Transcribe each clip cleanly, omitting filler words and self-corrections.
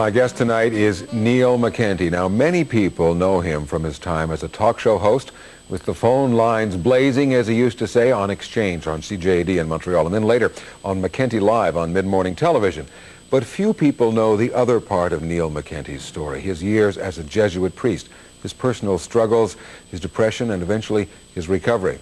My guest tonight is Neil McKenty. Now, many people know him from his time as a talk show host with the phone lines blazing, as he used to say, on Exchange on CJD in Montreal, and then later on McKenty Live on mid-morning television. But few people know the other part of Neil McKenty's story, his years as a Jesuit priest, his personal struggles, his depression, and eventually his recovery.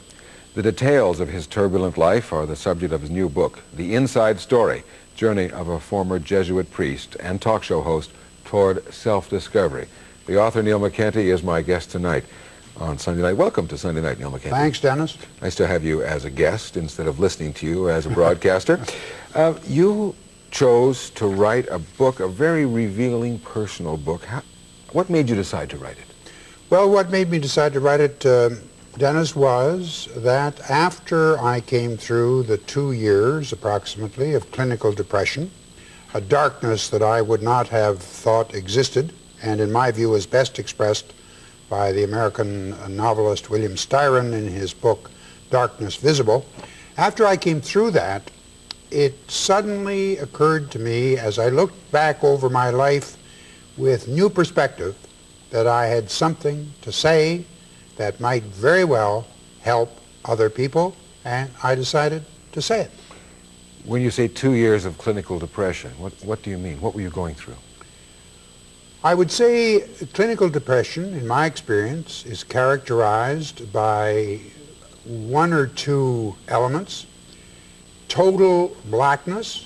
The details of his turbulent life are the subject of his new book, The Inside Story, Journey of a Former Jesuit Priest and Talk Show Host Toward Self-Discovery. The author, Neil McKenty, is my guest tonight on Sunday Night. Welcome to Sunday Night, Neil McKenty. Thanks, Dennis. Nice to have you as a guest instead of listening to you as a broadcaster. You chose to write a book, a very revealing personal book. What made you decide to write it? Well, what made me decide to write it, Dennis, was that after I came through the 2 years, approximately, of clinical depression, a darkness that I would not have thought existed, and in my view is best expressed by the American novelist William Styron in his book, Darkness Visible. After I came through that, it suddenly occurred to me, as I looked back over my life with new perspective, that I had something to say that might very well help other people, and I decided to say it. When you say 2 years of clinical depression, what do you mean? What were you going through? I would say clinical depression, in my experience, is characterized by one or two elements. Total blackness,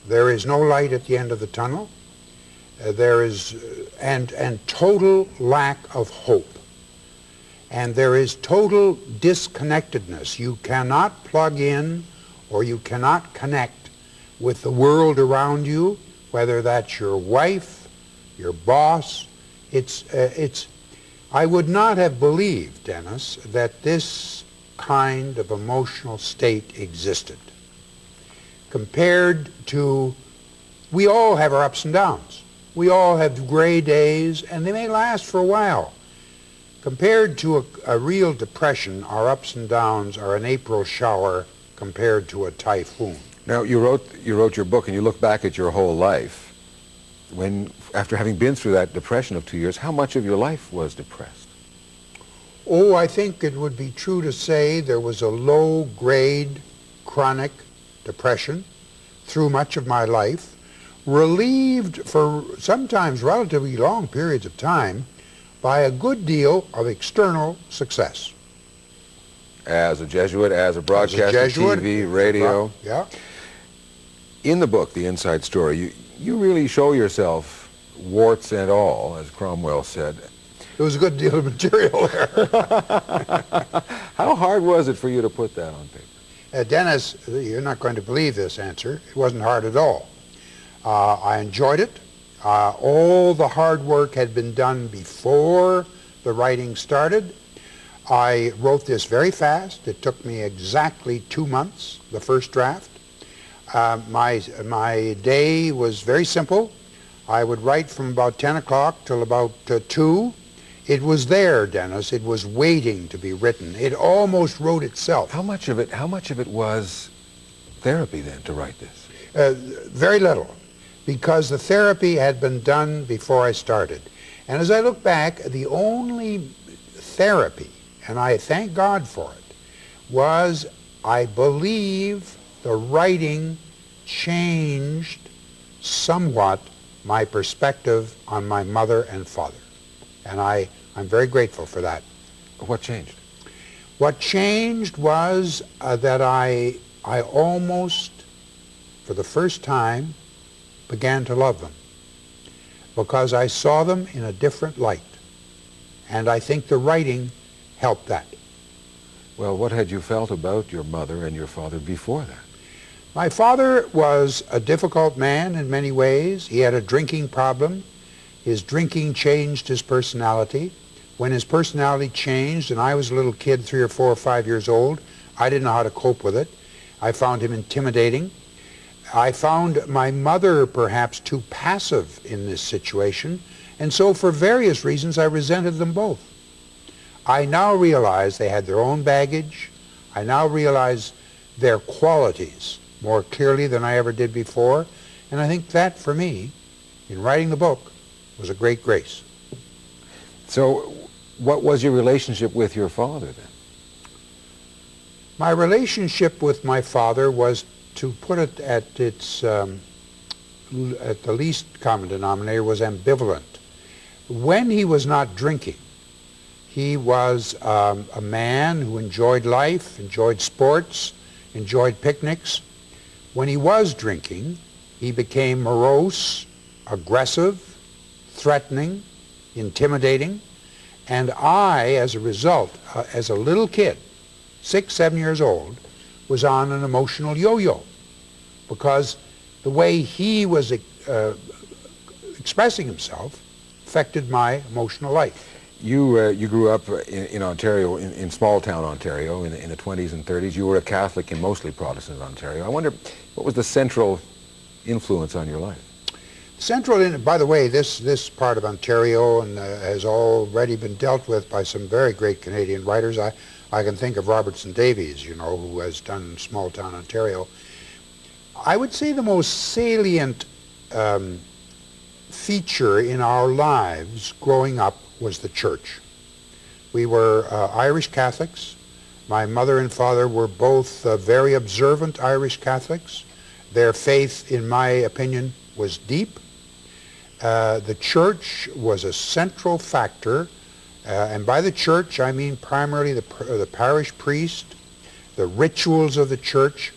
there is no light at the end of the tunnel. And total lack of hope. And there is total disconnectedness. You cannot plug in or you cannot connect with the world around you, whether that's your wife, your boss. I would not have believed, Dennis, that this kind of emotional state existed. Compared to, we all have our ups and downs. We all have gray days, and they may last for a while. Compared to a real depression, our ups and downs are an April shower compared to a typhoon. Now, you wrote your book, and you look back at your whole life. After having been through that depression of 2 years, how much of your life was depressed? Oh, I think it would be true to say there was a low-grade chronic depression through much of my life, relieved for sometimes relatively long periods of time by a good deal of external success. As a Jesuit, as a broadcaster, TV, radio. Yeah. In the book, The Inside Story, you really show yourself, warts and all, as Cromwell said. There was a good deal of material there. How hard was it for you to put that on paper? Dennis, you're not going to believe this answer. It wasn't hard at all. I enjoyed it. All the hard work had been done before the writing started. I wrote this very fast. It took me exactly 2 months, the first draft. My day was very simple. I would write from about 10 o'clock till about 2. It was there, Dennis. It was waiting to be written. It almost wrote itself. How much of it was therapy then to write this? Very little, because the therapy had been done before I started. And as I look back, the only therapy, and I thank God for it, was, I believe, the writing changed somewhat my perspective on my mother and father. And I'm very grateful for that. What changed? What changed was that I almost, for the first time, began to love them, because I saw them in a different light. And I think the writing helped that. Well, what had you felt about your mother and your father before that? My father was a difficult man in many ways. He had a drinking problem. His drinking changed his personality. When his personality changed, and I was a little kid, 3 or 4 or 5 years old, I didn't know how to cope with it. I found him intimidating. I found my mother perhaps too passive in this situation, and so for various reasons I resented them both. I now realize they had their own baggage. I now realize their qualities more clearly than I ever did before, and I think that, for me, in writing the book was a great grace. So what was your relationship with your father then? My relationship with my father was, to put it at the least common denominator, was ambivalent. When he was not drinking, he was a man who enjoyed life, enjoyed sports, enjoyed picnics. When he was drinking, he became morose, aggressive, threatening, intimidating, and I, as a result, as a little kid, 6, 7 years old, was on an emotional yo-yo, because the way he was expressing himself affected my emotional life. You grew up in Ontario, in small-town Ontario, in the 20s and 30s. You were a Catholic in mostly Protestant Ontario. I wonder, what was the central influence on your life? By the way, this part of Ontario has already been dealt with by some very great Canadian writers. I can think of Robertson Davies, you know, who has done small-town Ontario. I would say the most salient feature in our lives growing up was the church. We were Irish Catholics. My mother and father were both very observant Irish Catholics. Their faith, in my opinion, was deep. The church was a central factor, and by the church I mean primarily the parish priest, the rituals of the church,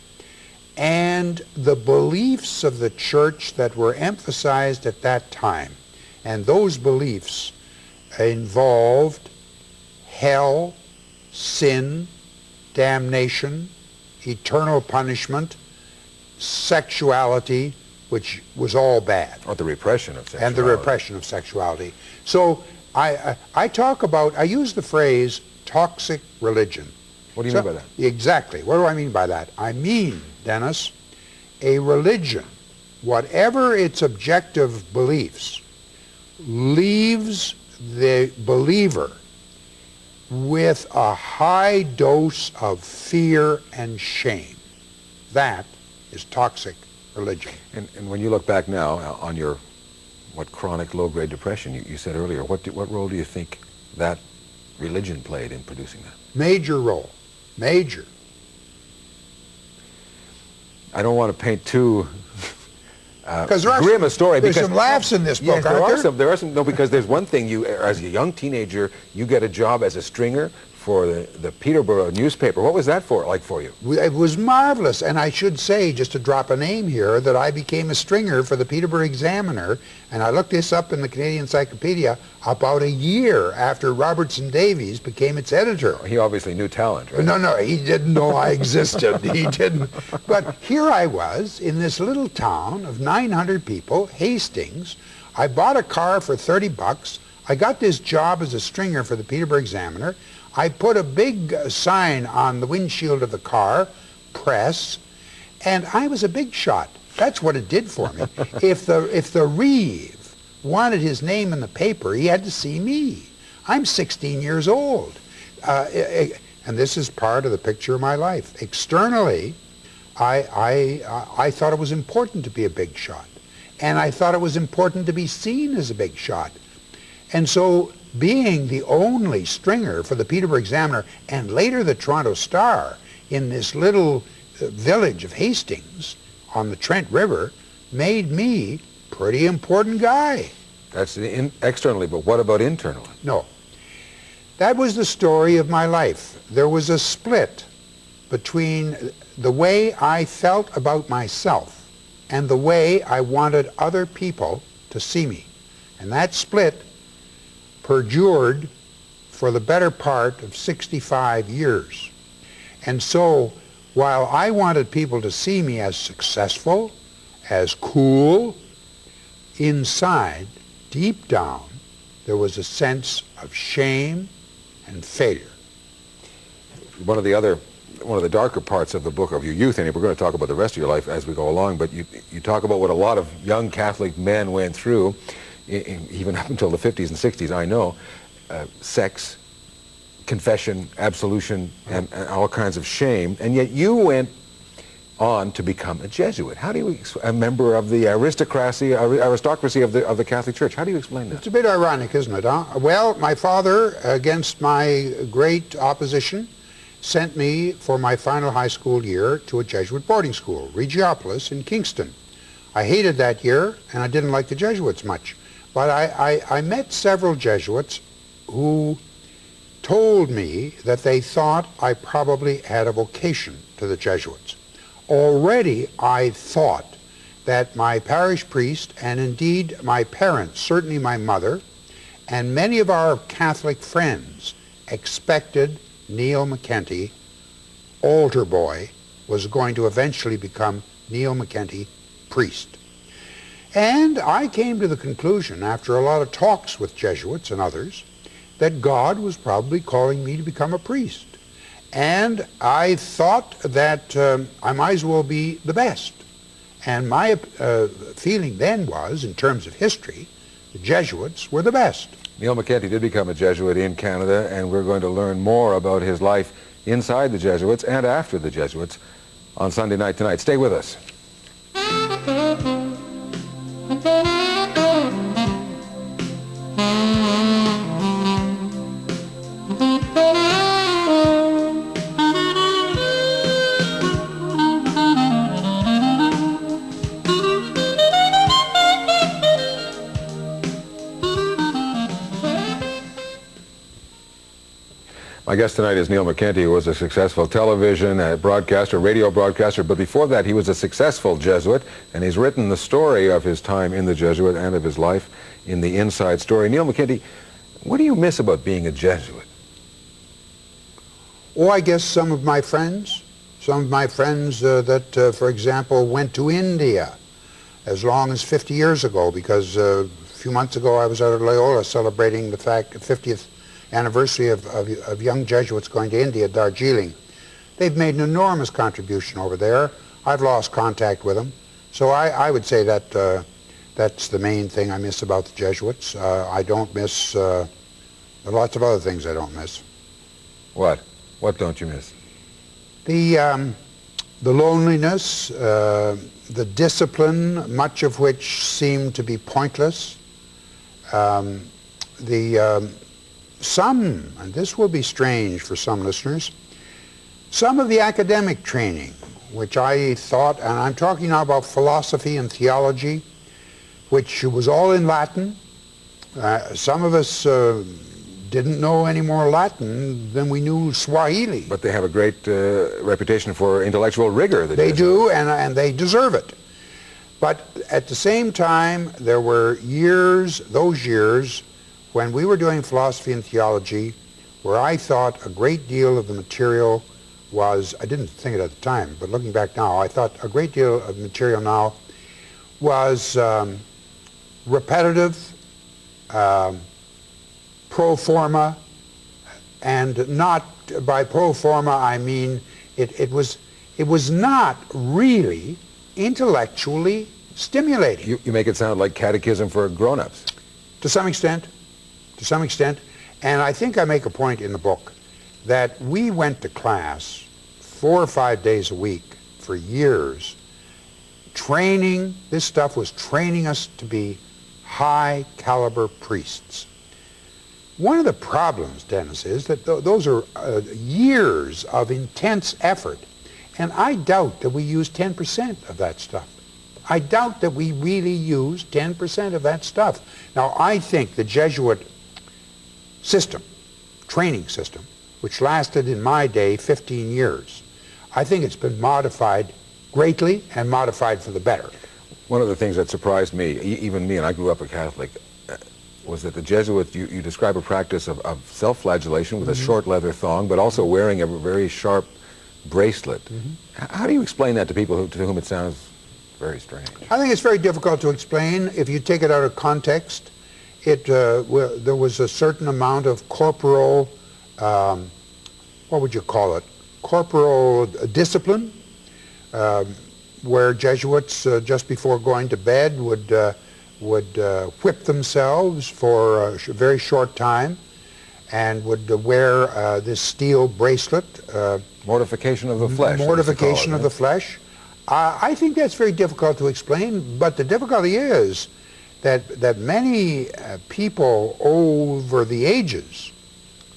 and the beliefs of the church that were emphasized at that time. And those beliefs involved hell, sin, damnation, eternal punishment, sexuality, which was all bad. Or the repression of sexuality. And the repression of sexuality. So I use the phrase toxic religion. What do you mean by that? Exactly. What do I mean by that? I mean, Dennis, a religion, whatever its objective beliefs, leaves the believer with a high dose of fear and shame. That is toxic religion. And when you look back now on your chronic low-grade depression, you said earlier, what role do you think that religion played in producing that? Major role. Major. I don't want to paint too grim a story. There's some laughs in this book, yes, aren't there are some. No, because there's one thing, as a young teenager, you get a job as a stringer for the Peterborough newspaper. What was that like for you? It was marvelous, and I should say, just to drop a name here, that I became a stringer for the Peterborough Examiner, and I looked this up in the Canadian Encyclopedia about a year after Robertson Davies became its editor. He obviously knew talent, right? No, he didn't know I existed. He didn't. But here I was in this little town of 900 people, Hastings. I bought a car for $30. I got this job as a stringer for the Peterborough Examiner. I put a big sign on the windshield of the car, press, and I was a big shot. That's what it did for me. If the Reeve wanted his name in the paper, he had to see me. I'm 16 years old. And this is part of the picture of my life. Externally, I thought it was important to be a big shot. And I thought it was important to be seen as a big shot. And so, being the only stringer for the Peterborough Examiner and later the Toronto Star in this little village of Hastings on the Trent River made me a pretty important guy. That's externally, but what about internally? No. That was the story of my life. There was a split between the way I felt about myself and the way I wanted other people to see me. And that split perdured for the better part of 65 years. And so, while I wanted people to see me as successful, as cool, inside, deep down, there was a sense of shame and failure. One of the darker parts of the book, of your youth, and we're going to talk about the rest of your life as we go along, but you talk about what a lot of young Catholic men went through, even up until the 50s and 60s, I know, sex, confession, absolution, and all kinds of shame. And yet you went on to become a Jesuit. How do you, a member of the aristocracy of the Catholic Church, how do you explain that? It's a bit ironic, isn't it, huh? Well, my father, against my great opposition, sent me for my final high school year to a Jesuit boarding school, Regiopolis in Kingston. I hated that year, and I didn't like the Jesuits much. But I met several Jesuits who told me that they thought I probably had a vocation to the Jesuits. Already I thought that my parish priest, and indeed my parents, certainly my mother, and many of our Catholic friends expected Neil McKenty, altar boy, was going to eventually become Neil McKenty, priest. And I came to the conclusion, after a lot of talks with Jesuits and others, that God was probably calling me to become a priest. And I thought that I might as well be the best. And my feeling then was, in terms of history, the Jesuits were the best. Neil McKenty did become a Jesuit in Canada, and we're going to learn more about his life inside the Jesuits and after the Jesuits on Sunday night tonight. Stay with us. My guest tonight is Neil McKenty, who was a successful television broadcaster, radio broadcaster, but before that he was a successful Jesuit, and he's written the story of his time in the Jesuit and of his life in the Inside Story. Neil McKenty, what do you miss about being a Jesuit? Oh, I guess some of my friends that, for example, went to India as long as 50 years ago, because a few months ago I was out at Loyola celebrating the 50th anniversary of young Jesuits going to India, Darjeeling. They've made an enormous contribution over there. I've lost contact with them. So I would say that that's the main thing I miss about the Jesuits. I don't miss, lots of other things I don't miss. What? What don't you miss? The loneliness, the discipline, much of which seemed to be pointless. Some, and this will be strange for some listeners, some of the academic training, which I thought, and I'm talking now about philosophy and theology, which was all in Latin. Some of us didn't know any more Latin than we knew Swahili. But they have a great reputation for intellectual rigor. They do, and they deserve it. But at the same time, there were years, those years, when we were doing philosophy and theology, where I thought a great deal of the material was, I didn't think it at the time, but looking back now, I thought a great deal of material now was repetitive, pro forma, and not, by pro forma I mean it was not really intellectually stimulating. You make it sound like catechism for grown-ups. To some extent. And I think I make a point in the book that we went to class 4 or 5 days a week for years, training, this stuff was training us to be high caliber priests. One of the problems, Dennis, is that those are years of intense effort, and I doubt that we use 10% of that stuff. I doubt that we really use 10% of that stuff. Now, I think the Jesuit system, training system, which lasted in my day 15 years, I think it's been modified greatly and modified for the better. One of the things that surprised me, even me, and I grew up a Catholic, was that the Jesuits, you describe a practice of self-flagellation with a short leather thong, but also wearing a very sharp bracelet. How do you explain that to people to whom it sounds very strange? I think it's very difficult to explain. If you take it out of context, there was a certain amount of corporal, what would you call it, corporal discipline, where Jesuits, just before going to bed, would whip themselves for a very short time and would wear this steel bracelet. Mortification of the flesh. Mortification of the flesh. I think that's very difficult to explain, but the difficulty is that many people over the ages,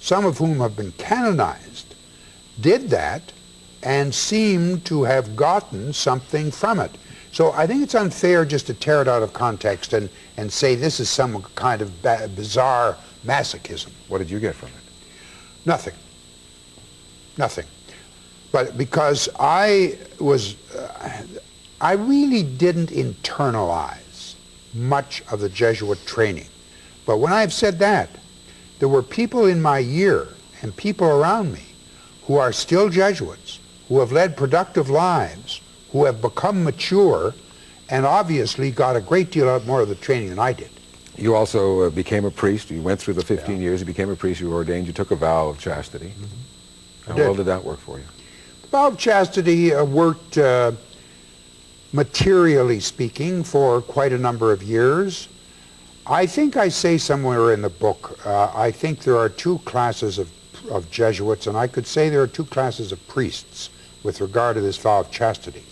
some of whom have been canonized, did that and seem to have gotten something from it. So I think it's unfair just to tear it out of context and say this is some kind of bizarre masochism. What did you get from it? Nothing. Nothing. But because I really didn't internalize much of the Jesuit training. But when I've said that, there were people in my year and people around me who are still Jesuits, who have led productive lives, who have become mature, and obviously got a great deal more of the training than I did. You also became a priest. You went through the 15 years. You became a priest. You were ordained. You took a vow of chastity. How well did that work for you? The vow of chastity worked, materially speaking, for quite a number of years. I think I say somewhere in the book, I think there are two classes of Jesuits, and I could say there are two classes of priests with regard to this vow of chastity.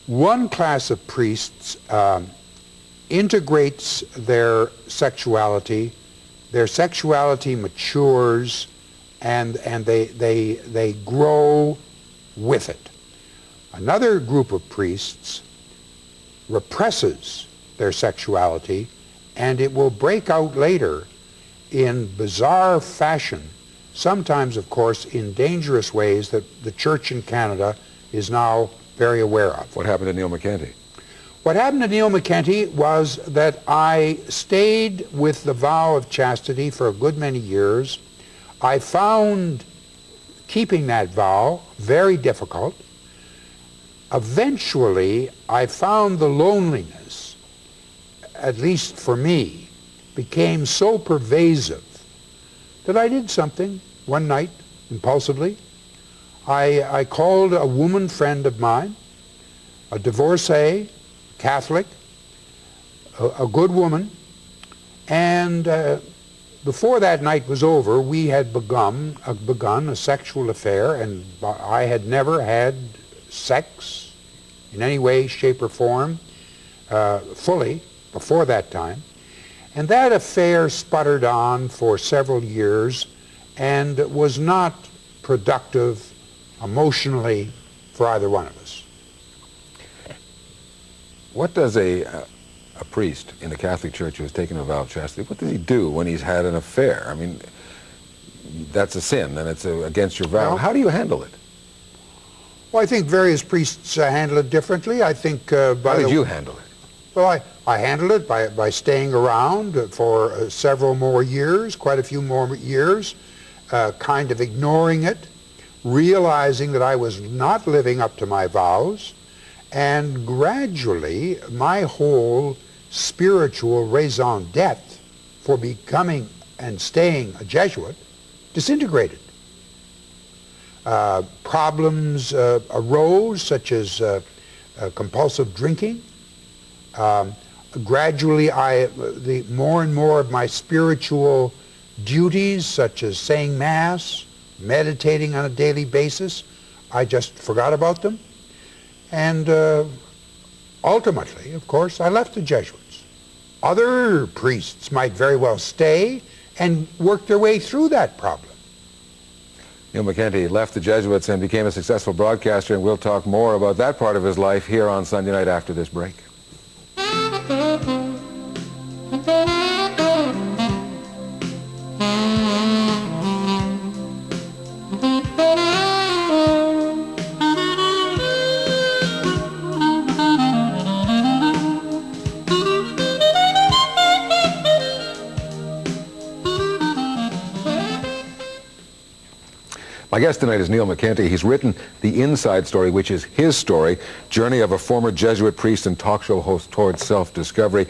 One class of priests integrates their sexuality matures, and they grow with it. Another group of priests represses their sexuality, and it will break out later in bizarre fashion, sometimes, of course, in dangerous ways that the Church in Canada is now very aware of. What happened to Neil McKenty? What happened to Neil McKenty was that I stayed with the vow of chastity for a good many years. I found keeping that vow very difficult. Eventually, I found the loneliness, at least for me, became so pervasive that I did something one night, impulsively. I called a woman friend of mine, a divorcee, Catholic, a good woman, and before that night was over, we had begun a sexual affair, and I had never had sex in any way, shape, or form fully before that time. And that affair sputtered on for several years and was not productive emotionally for either one of us. What does a priest in the Catholic Church who has taken a vow of chastity, what does he do when he's had an affair? I mean, that's a sin and it's against your vow. Well, how do you handle it? Well, I think various priests handle it differently. I think How did you handle it? Well, I handled it by staying around for several more years, quite a few more years, kind of ignoring it, realizing that I was not living up to my vows, and gradually my whole spiritual raison d'etre for becoming and staying a Jesuit disintegrated. Problems arose, such as compulsive drinking. Gradually, more and more of my spiritual duties, such as saying Mass, meditating on a daily basis, I just forgot about them. And ultimately, of course, I left the Jesuits. Other priests might very well stay and work their way through that problem. Neil McKenty left the Jesuits and became a successful broadcaster, and we'll talk more about that part of his life here on Sunday night after this break. My guest tonight is Neil McKenty. He's written The Inside Story, which is his story, journey of a former Jesuit priest and talk show host towards self-discovery.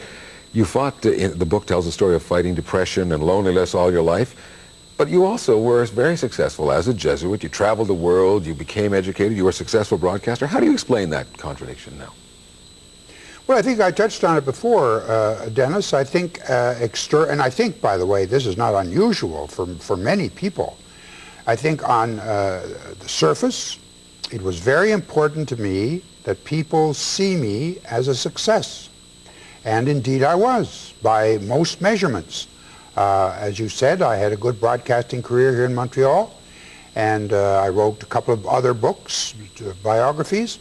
You fought, the book tells the story of fighting depression and loneliness all your life, but you also were very successful as a Jesuit. You traveled the world, you became educated, you were a successful broadcaster. How do you explain that contradiction now? Well, I think I touched on it before, Dennis. I think, and I think, by the way, this is not unusual for many people. I think on the surface, it was very important to me that people see me as a success. And indeed I was, by most measurements. As you said, I had a good broadcasting career here in Montreal, and I wrote a couple of other books, biographies.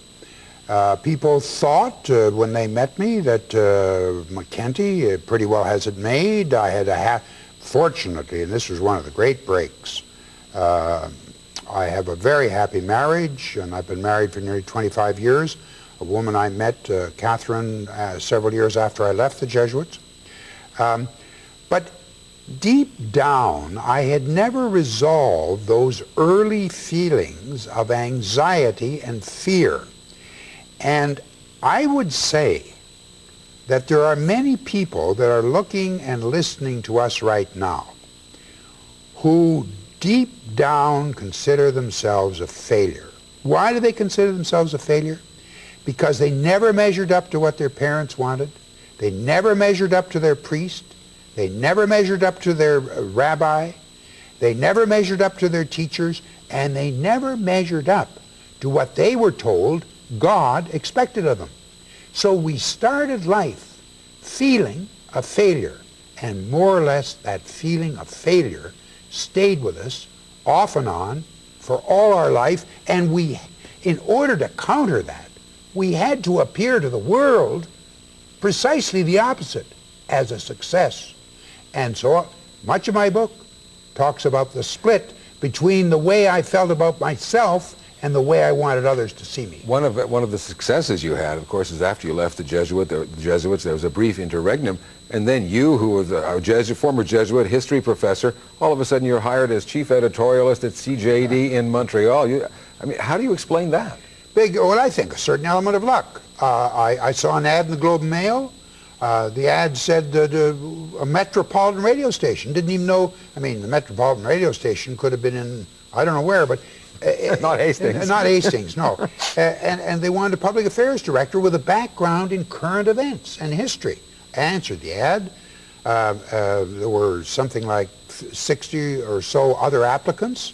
People thought when they met me that McKenty pretty well has it made. I had fortunately, and this was one of the great breaks, I have a very happy marriage, and I've been married for nearly 25 years. A woman I met, Catherine, several years after I left the Jesuits. But deep down, I had never resolved those early feelings of anxiety and fear. And I would say that there are many people that are looking and listening to us right now who deep down consider themselves a failure. Why do they consider themselves a failure? Because they never measured up to what their parents wanted. They never measured up to their priest. They never measured up to their rabbi. They never measured up to their teachers. And they never measured up to what they were told God expected of them. So we started life feeling a failure. And more or less that feeling of failure stayed with us off and on for all our life. And we, in order to counter that, we had to appear to the world precisely the opposite, as a success. And so much of my book talks about the split between the way I felt about myself and the way I wanted others to see me. One of the successes you had, of course, is after you left the Jesuits, there was a brief interregnum, and then you, who was a former Jesuit history professor, all of a sudden you're hired as chief editorialist at CJD in Montreal. I mean, how do you explain that? Well, I think a certain element of luck. I saw an ad in the Globe and Mail. The ad said a metropolitan radio station. Didn't even know, I mean, the metropolitan radio station could have been in, I don't know where, but... not Hastings. Not Hastings, no. And they wanted a public affairs director with a background in current events and history. I answered the ad. There were something like 60 or so other applicants.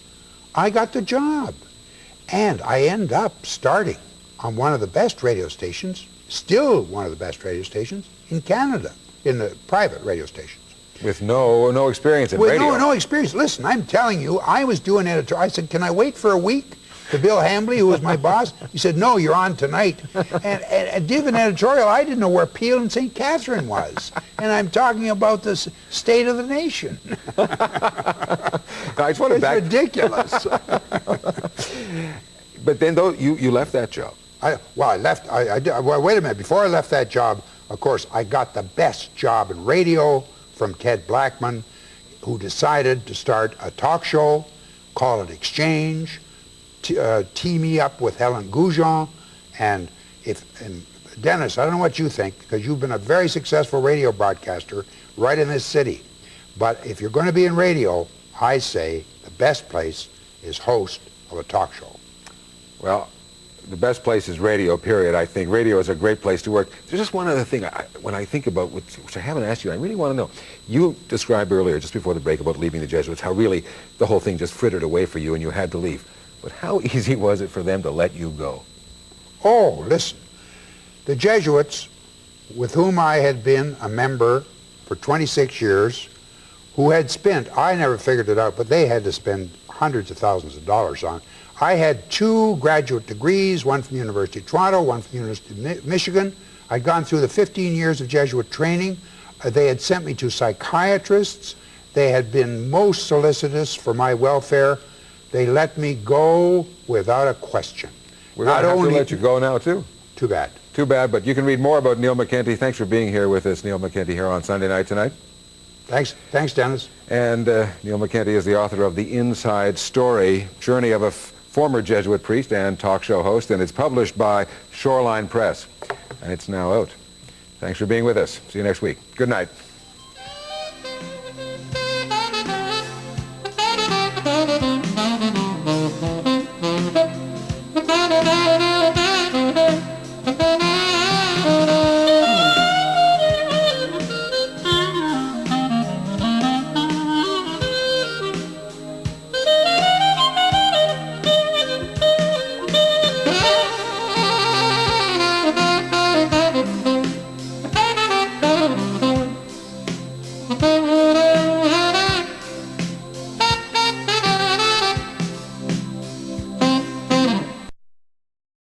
I got the job. And I end up starting on one of the best radio stations, still one of the best radio stations in Canada, in the private radio stations. With no experience in radio. With no experience. Listen, I'm telling you, I was doing editorial. I said, can I wait for a week? To Bill Hambly, who was my boss, he said, no, you're on tonight. And did an editorial, I didn't know where Peel and St. Catherine was. And I'm talking about the state of the nation. I just want to It's ridiculous. But then, though, you left that job. Well, wait a minute. Before I left that job, of course, I got the best job in radio from Ted Blackman, who decided to start a talk show, call it Exchange, tee me up with Helen Goujon, and Dennis, I don't know what you think, because you've been a very successful radio broadcaster right in this city, but if you're going to be in radio, I say the best place is host of a talk show. Well, the best place is radio, period. I think radio is a great place to work. There's just one other thing when I think about, which I haven't asked you, I really want to know. You described earlier, just before the break, about leaving the Jesuits, how really the whole thing just frittered away for you and you had to leave. But how easy was it for them to let you go? Oh, listen. The Jesuits, with whom I had been a member for 26 years, who had spent, I never figured it out, but they had to spend hundreds of thousands of dollars on. I had 2 graduate degrees, one from the University of Toronto, one from the University of Michigan. I'd gone through the 15 years of Jesuit training. They had sent me to psychiatrists. They had been most solicitous for my welfare. They let me go without a question. We're going to have to let you go now, too. Too bad. Too bad, but you can read more about Neil McKenty. Thanks for being here with us, Neil McKenty, here on Sunday Night Tonight. Thanks, Dennis. And Neil McKenty is the author of The Inside Story, Journey of a Former Jesuit Priest and Talk Show Host, and it's published by Shoreline Press. And it's now out. Thanks for being with us. See you next week. Good night.